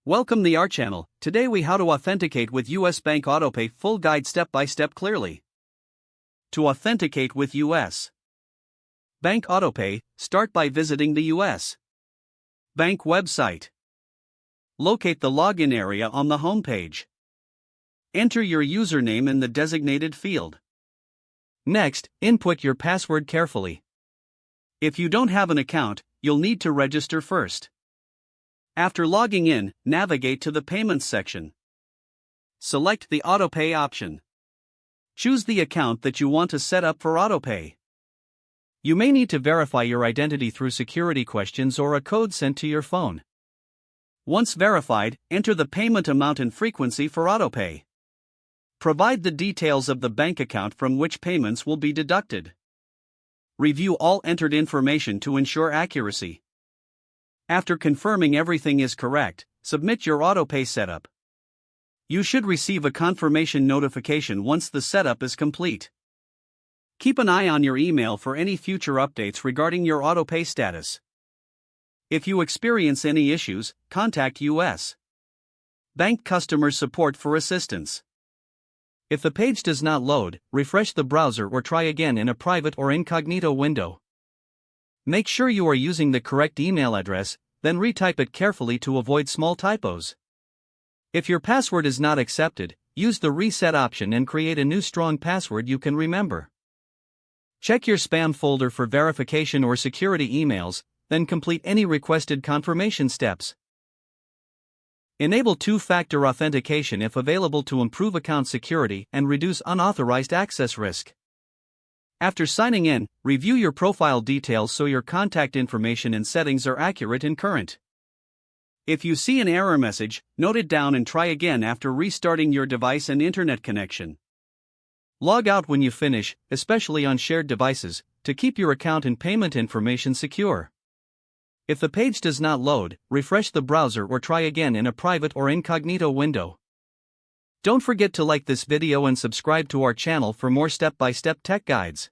Welcome to our channel. Today we how to authenticate with US Bank Autopay, full guide step by step clearly. To authenticate with US Bank Autopay, start by visiting the US Bank website. Locate the login area on the home page. Enter your username in the designated field. Next, input your password carefully. If you don't have an account, you'll need to register first. After logging in, navigate to the Payments section. Select the Autopay option. Choose the account that you want to set up for Autopay. You may need to verify your identity through security questions or a code sent to your phone. Once verified, enter the payment amount and frequency for Autopay. Provide the details of the bank account from which payments will be deducted. Review all entered information to ensure accuracy. After confirming everything is correct, submit your Autopay setup. You should receive a confirmation notification once the setup is complete. Keep an eye on your email for any future updates regarding your Autopay status. If you experience any issues, contact US Bank customer support for assistance. If the page does not load, refresh the browser or try again in a private or incognito window. Make sure you are using the correct email address, then retype it carefully to avoid small typos. If your password is not accepted, use the reset option and create a new strong password you can remember. Check your spam folder for verification or security emails, then complete any requested confirmation steps. Enable two-factor authentication if available to improve account security and reduce unauthorized access risk. After signing in, review your profile details so your contact information and settings are accurate and current. If you see an error message, note it down and try again after restarting your device and internet connection. Log out when you finish, especially on shared devices, to keep your account and payment information secure. If the page does not load, refresh the browser or try again in a private or incognito window. Don't forget to like this video and subscribe to our channel for more step-by-step tech guides.